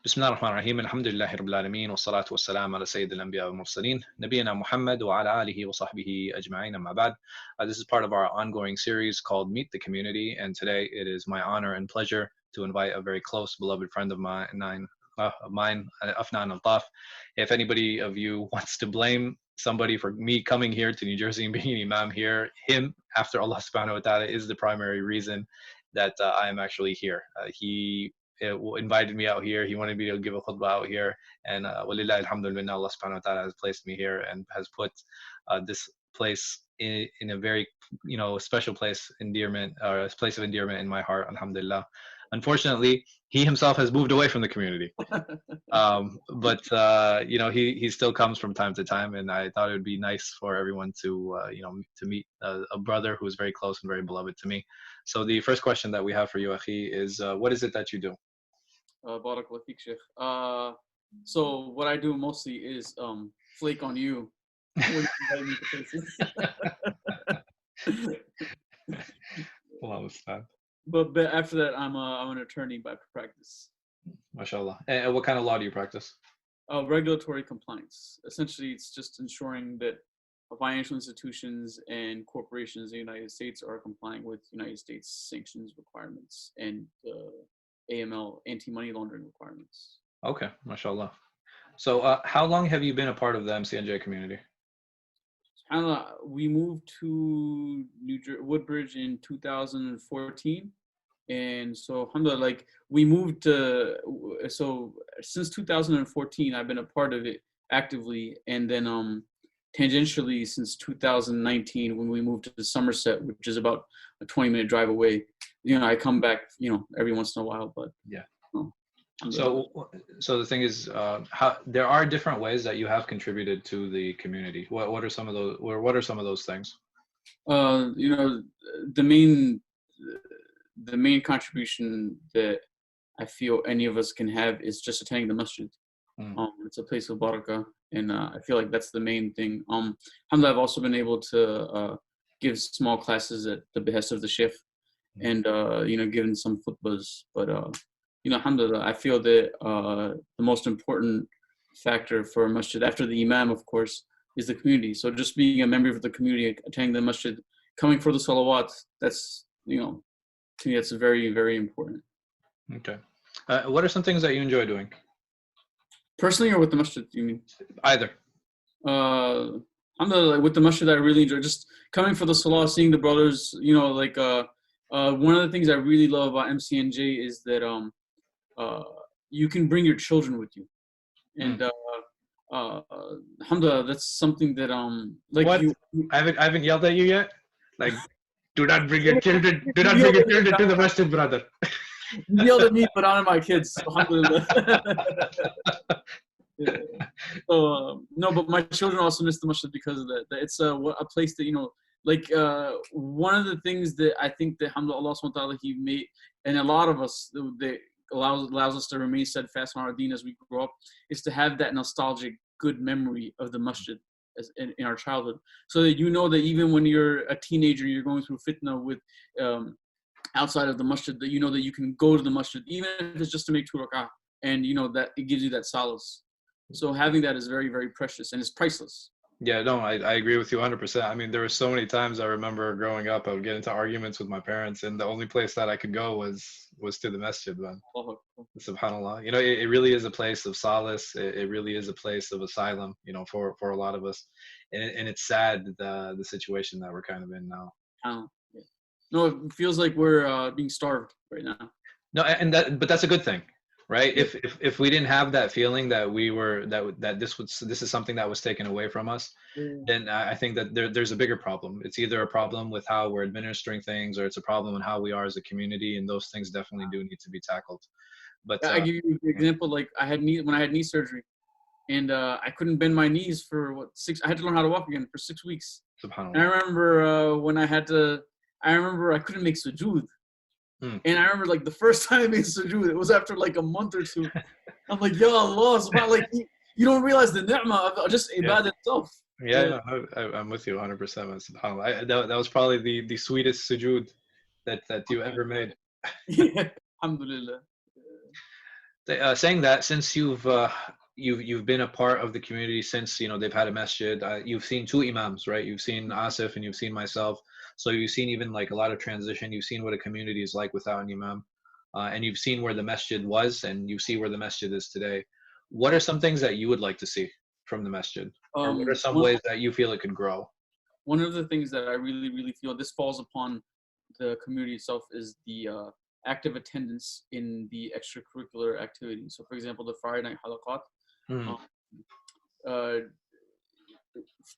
بسم الله الرحمن الرحيم الحمد لله رب العالمين والصلاة والسلام على سيد الأنبياء والمرسلين نبينا محمد وعلى آله وصحبه أجمعين أما بعد. This is part of our ongoing series called Meet the Community, and today it is my honor and pleasure to invite a very close beloved friend of mine, Afnan Altaf. If anybody of you wants to blame somebody for me coming here to New Jersey and being an imam here, him, after Allah subhanahu wa ta'ala, is the primary reason that I am actually here. He invited me out here. He wanted me to give a khutbah out here, and walillahi alhamdulillah, Allah subhanahu wa ta'ala has placed me here and has put this place in a very special place endearment, or a place of endearment in my heart, alhamdulillah. Unfortunately, he himself has moved away from the community, but he still comes from time to time, and I thought it would be nice for everyone to meet a brother who is very close and very beloved to me. So the first question that we have for you, Akhi, is what is it that you do? Barakallah feek, Sheikh. So what I do mostly is flake on you when you invite me to places. Well, but after that, I'm an attorney by practice. MashaAllah. And what kind of law do you practice? Regulatory compliance. Essentially, it's just ensuring that financial institutions and corporations in the United States are complying with United States sanctions requirements and AML, anti-money laundering requirements. Okay, mashallah. So how long have you been a part of the MCNJ community? We moved to Woodbridge in 2014. And so, alhamdulillah, we moved so since 2014, I've been a part of it actively. And then tangentially since 2019, when we moved to Somerset, which is about a 20-minute drive away, I come back, every once in a while, but yeah. So the thing is, how there are different ways that you have contributed to the community. What are some of those? Or what are some of those things? The main contribution that I feel any of us can have is just attending the masjid. It's a place of barakah, and I feel like that's the main thing. Alhamdulillah, I've also been able to give small classes at the behest of the sheikh, and given some khutbahs. But alhamdulillah, I feel that the most important factor for a masjid, after the imam, of course, is the community. So just being a member of the community, attending the masjid, coming for the salawat, that's to me, that's very, very important. Okay. What are some things that you enjoy doing? Personally, or with the masjid, you mean? Either. Alhamdulillah, with the masjid, I really enjoy just coming for the salah, seeing the brothers. One of the things I really love about MCNJ is that you can bring your children with you, and alhamdulillah, that's something that what? I haven't yelled at you yet. Do not bring your children. Do not bring your children to the masjid, brother. You yelled at me, but not at my kids. Alhamdulillah. So, no, but my children also miss the masjid because of that. It's a place that one of the things that I think that alhamdulillah Allah subhanahu wa ta'ala He made, and a lot of us that allows us to remain steadfast on our deen as we grow up, is to have that nostalgic good memory of the masjid in our childhood, so that that even when you're a teenager, you're going through fitna with outside of the masjid, that that you can go to the masjid, even if it's just to make 2 rak'ah, and that it gives you that solace. So having that is very, very precious, and it's priceless. Yeah, no, I agree with you 100%. I mean, there were so many times I remember growing up, I would get into arguments with my parents, and the only place that I could go was to the masjid, man. Subhanallah. It really is a place of solace. It really is a place of asylum, for a lot of us. And it's sad, the situation that we're kind of in now. Yeah. No, it feels like we're being starved right now. No, but that's a good thing. Right. Yeah. If we didn't have that feeling that this is something that was taken away from us, then I think that there's a bigger problem. It's either a problem with how we're administering things, or it's a problem in how we are as a community, and those things definitely do need to be tackled. But I give you an example. When I had knee surgery, and I couldn't bend my knees for I had to learn how to walk again for 6 weeks. SubhanAllah. And I remember when I couldn't make sujood. And I remember the first time I made sujood, it was after a month or 2. I'm like, Ya Allah, subhanAllah, you don't realize the ni'mah of just ibadah itself. Yeah, I'm with you 100%. SubhanAllah. That was probably the sweetest sujood that you ever made. Yeah, alhamdulillah. Saying that, since you've been a part of the community since they've had a masjid, you've seen two imams, right? You've seen Asif and you've seen myself. So you've seen even like a lot of transition. You've seen what a community is like without an imam, and you've seen where the masjid was, and you see where the masjid is today. What are some things that you would like to see from the masjid, or what are some One, ways that you feel it could grow? one of the things that I really, really feel this falls upon the community itself is the active attendance in the extracurricular activities. So, for example, the Friday night halaqat. Mm, Um, uh,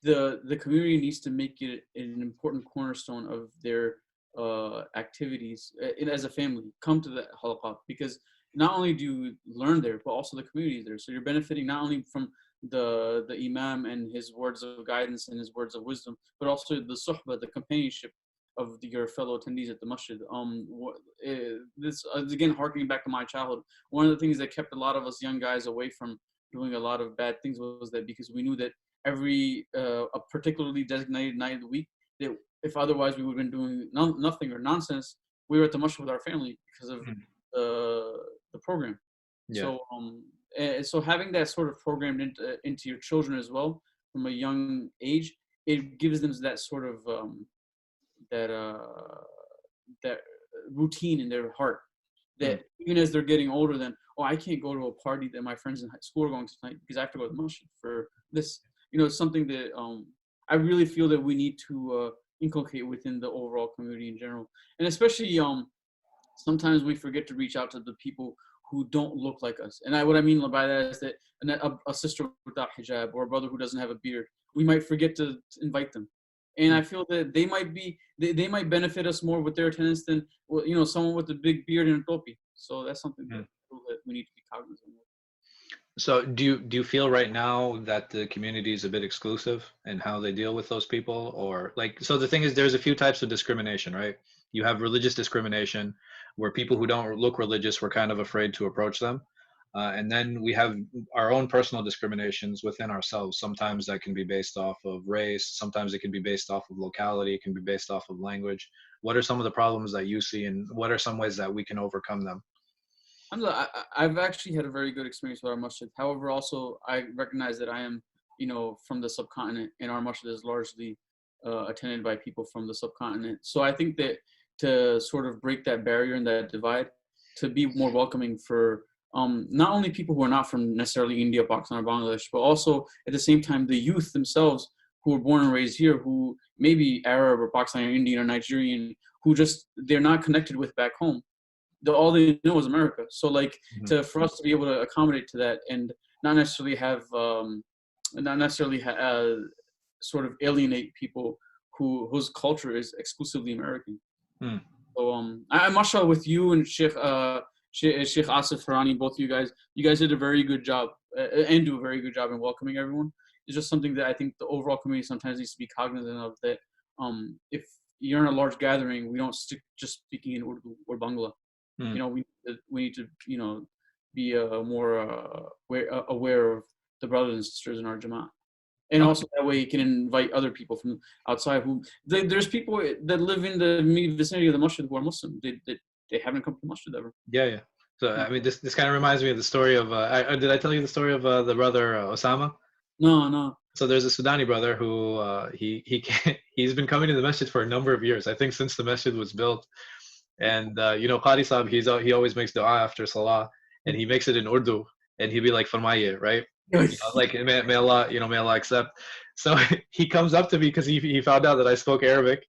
the community needs to make it an important cornerstone of their activities as a family. Come to the halaqat, because not only do you learn there, but also the community is there. So you're benefiting not only from the imam and his words of guidance and his words of wisdom, but also the suhbah, the companionship of your fellow attendees at the masjid. This again harkening back to my childhood. One of the things that kept a lot of us young guys away from doing a lot of bad things was that because we knew that every a particularly designated night of the week, that if otherwise we would have been doing nothing or nonsense, we were at the masjid with our family because of mm, the program. yeah. So having that sort of programmed into your children as well from a young age, it gives them that sort of that that routine in their heart, Mm, that even as they're getting older, then, oh, I can't go to a party that my friends in high school are going to tonight because I have to go to the masjid for this. It's something that I really feel that we need to inculcate within the overall community in general, and especially sometimes we forget to reach out to the people who don't look like us. And what I mean by that is that a sister without hijab or a brother who doesn't have a beard, we might forget to invite them. And mm, I feel that they might benefit us more with their attendance than someone with a big beard and a topi. So that's something mm. that we need to be cognizant of. So do you feel right now that the community is a bit exclusive in how they deal with those people? Or like, so the thing is, there's a few types of discrimination, right? You have religious discrimination, where people who don't look religious, we're kind of afraid to approach them. And then we have our own personal discriminations within ourselves. Sometimes that can be based off of race. Sometimes it can be based off of locality. It can be based off of language. What are some of the problems that you see, and what are some ways that we can overcome them? Alhamdulillah, I've actually had a very good experience with our masjid. However, also I recognize that I am, from the subcontinent, and our masjid is largely attended by people from the subcontinent. So I think that to sort of break that barrier and that divide, to be more welcoming for not only people who are not from necessarily India, Pakistan, or Bangladesh, but also at the same time the youth themselves who were born and raised here, who may be Arab or Pakistani or Indian or Nigerian, who just they're not connected with back home. All they know is America. So like for us to be able to accommodate to that and not necessarily have sort of alienate people whose culture is exclusively American. Mm. So mashallah, with you and Sheikh Asif Farani, both of you guys did a very good job and do a very good job in welcoming everyone. It's just something that I think the overall community sometimes needs to be cognizant of, that if you're in a large gathering, we don't stick just speaking in Urdu or Bangla. Mm. We need to be more aware of the brothers and sisters in our Jamaat, and also that way you can invite other people from outside who there's people that live in the vicinity of the masjid who are Muslim. They haven't come to the masjid ever. Yeah, yeah. So I mean, this kind of reminds me of the story of. Did I tell you the story of the brother Osama? No. So there's a Sudani brother who he's been coming to the masjid for a number of years. I think since the masjid was built. And Qari Saab, he always makes dua after salah, and he makes it in Urdu, and he'd be like "Farmaye," right? Like may Allah, may Allah accept. So he comes up to me because he found out that I spoke Arabic,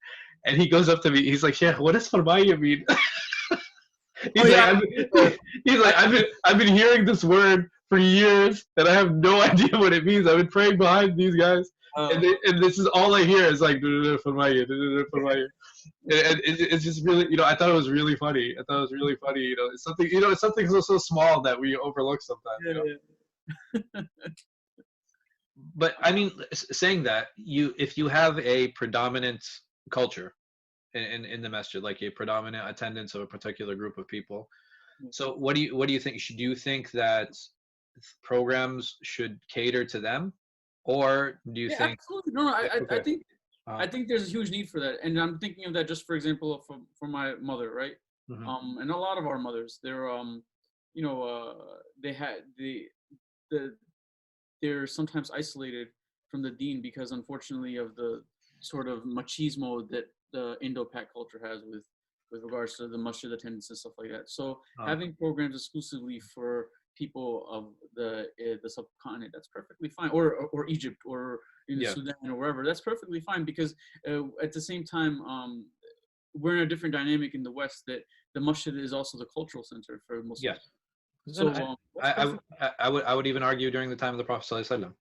and he goes up to me. He's like, "Sheikh, what does "Farmaye" mean?" He's like, I've been hearing this word for years, and I have no idea what it means. I've been praying behind these guys, and this is all I hear is like "Farmaye, Farmaye." And it's just really, I thought it was really funny. I thought it was really funny. It's something, it's something so small that we overlook sometimes. But I mean, saying that, if you have a predominant culture in the masjid, like a predominant attendance of a particular group of people, so what do you think? Do you think that programs should cater to them, or do you think? Absolutely. No, Okay. I think there's a huge need for that, and I'm thinking of that just for example for my mother, right? Mm-hmm. And a lot of our mothers, the they're sometimes isolated from the deen because unfortunately of the sort of machismo that the Indo-Pak culture has with regards to the masjid attendance and stuff like that. So having programs exclusively for people of the subcontinent, that's perfectly fine, or Egypt or in Sudan or wherever, that's perfectly fine because at the same time we're in a different dynamic in the West that the masjid is also the cultural center for Muslims. Yes. So I would even argue during the time of the Prophet ﷺ.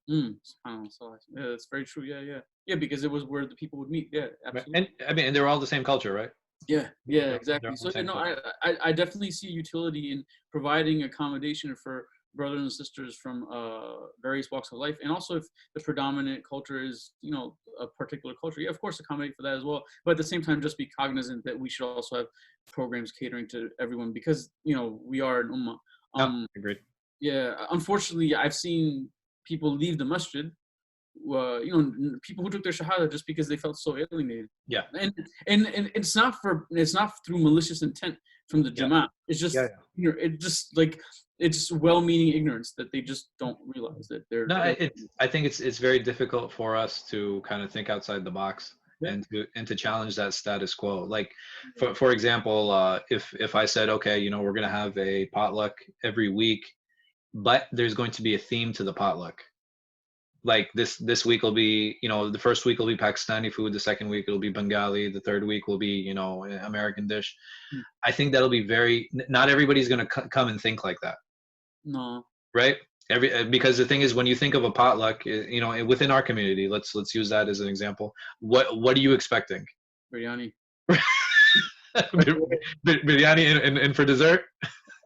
SubhanAllah. Yeah, that's very true. Yeah, because it was where the people would meet. Yeah, absolutely. And they're all the same culture, right? Yeah, exactly. So I definitely see utility in providing accommodation for brothers and sisters from various walks of life, and also if the predominant culture is a particular culture, of course accommodate for that as well. But at the same time, just be cognizant that we should also have programs catering to everyone because we are an ummah. Agreed. Yeah, unfortunately, I've seen people leave the masjid. People who took their shahada just because they felt so alienated. Yeah, and it's not through malicious intent from the Jama'at. It's just it's well-meaning ignorance that they just don't realize that they're. No, I think it's very difficult for us to kind of think outside the box and to challenge that status quo. Like, for example, if I said, okay, we're gonna have a potluck every week, but there's going to be a theme to the potluck. Like this week will be, the first week will be Pakistani food, the second week it'll be Bengali, the third week will be, American dish. I think that'll be not everybody's going to come and think like that. No. Right? Because the thing is, when you think of a potluck, within our community, let's use that as an example. What are you expecting? Biryani. Biryani and for dessert?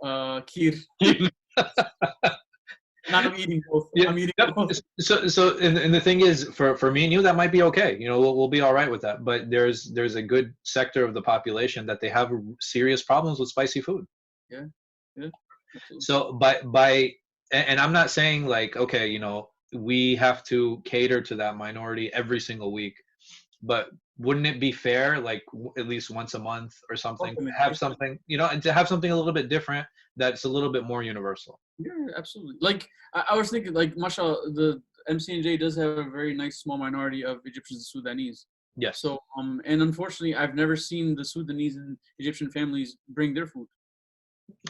Kheer. I'm eating both. I'm eating both. So and the thing is, for me and you, that might be okay. We'll be all right with that. But there's a good sector of the population that they have serious problems with spicy food. Yeah. Absolutely. So and I'm not saying like, okay, we have to cater to that minority every single week, but wouldn't it be fair, like at least once a month or something, to have something, and to have something a little bit different that's a little bit more universal? Yeah, absolutely. Like I was thinking, like, mashallah, the MCNJ does have a very nice small minority of Egyptians and Sudanese. Yes. So and unfortunately, I've never seen the Sudanese and Egyptian families bring their food.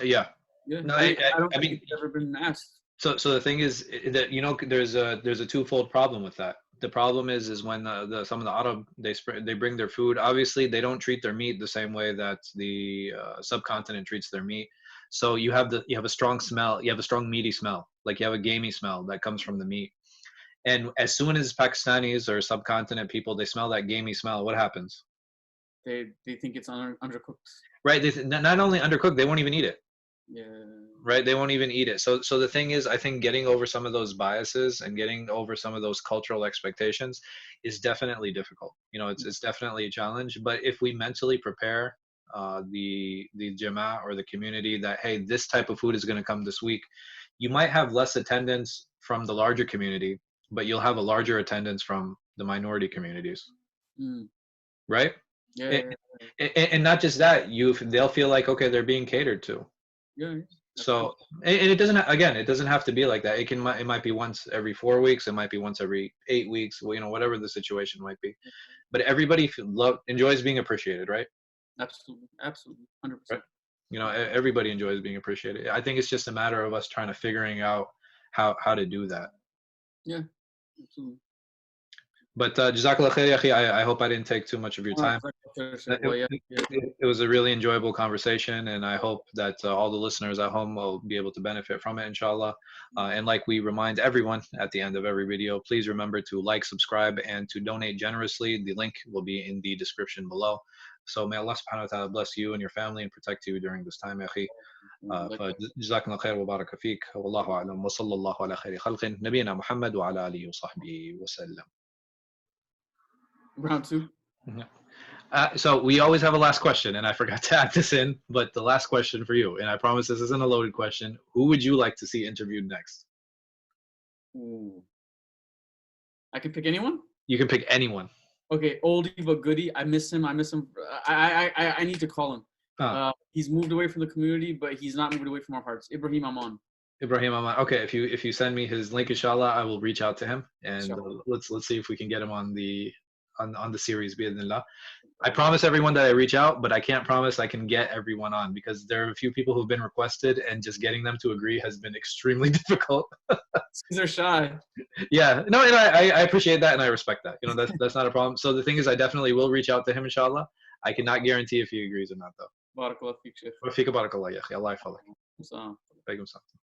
Yeah. No, I don't think it's ever been asked. So the thing is that there's a twofold problem with that. The problem is when some of the Arab they bring their food. Obviously, they don't treat their meat the same way that the subcontinent treats their meat. So you have a strong smell. You have a strong meaty smell, like you have a gamey smell that comes from the meat. And as soon as Pakistanis or subcontinent people they smell that gamey smell, what happens? They think it's undercooked. Right. Not only undercooked, they won't even eat it. Yeah. Right, they won't even eat it. So the thing is, I think getting over some of those biases and getting over some of those cultural expectations is definitely difficult. It's definitely a challenge. But if we mentally prepare the Jama'ah or the community that, hey, this type of food is going to come this week, you might have less attendance from the larger community, but you'll have a larger attendance from the minority communities. Right? Yeah. And not just that, they'll feel like, okay, they're being catered to. Yeah. So, and it doesn't have to be like that. It might be once every 4 weeks. It might be once every 8 weeks. Whatever the situation might be. But everybody enjoys being appreciated, right? Absolutely, 100%. Right? Everybody enjoys being appreciated. I think it's just a matter of us trying to figuring out how to do that. Yeah, absolutely. But Jazakallah khair, ya akhi. I hope I didn't take too much of your time. It was a really enjoyable conversation, and I hope that all the listeners at home will be able to benefit from it, inshallah. And like we remind everyone at the end of every video, please remember to like, subscribe, and to donate generously. The link will be in the description below. So may Allah subhanahu wa ta'ala bless you and your family and protect you during this time, ya akhi. فجزاكم الله خير وبارك فيك والله أعلم وصلى الله على خير خلق نبينا محمد وعلى آله وصحبه وسلم. Round 2. So we always have a last question, and I forgot to add this in, but the last question for you, and I promise this isn't a loaded question. Who would you like to see interviewed next? Ooh. I can pick anyone? You can pick anyone. Okay, oldie but goodie. I miss him. I need to call him. He's moved away from the community, but he's not moved away from our hearts. Ibrahim Aman. Ibrahim Ahmad. Okay, if you send me his link, inshallah, I will reach out to him and Inshallah. let's see if we can get him on the series. Bi'idhnillah. I promise everyone that I reach out, but I can't promise I can get everyone on because there are a few people who've been requested, and just getting them to agree has been extremely difficult. These are shy. Yeah, no, and I appreciate that and I respect that. That's not a problem. So the thing is, I definitely will reach out to him, inshallah. I cannot guarantee if he agrees or not, though. Barakallah feek, Sheikh. وفيك بارك الله يا أخي الله يحفظك. Salam. عليكم السلام.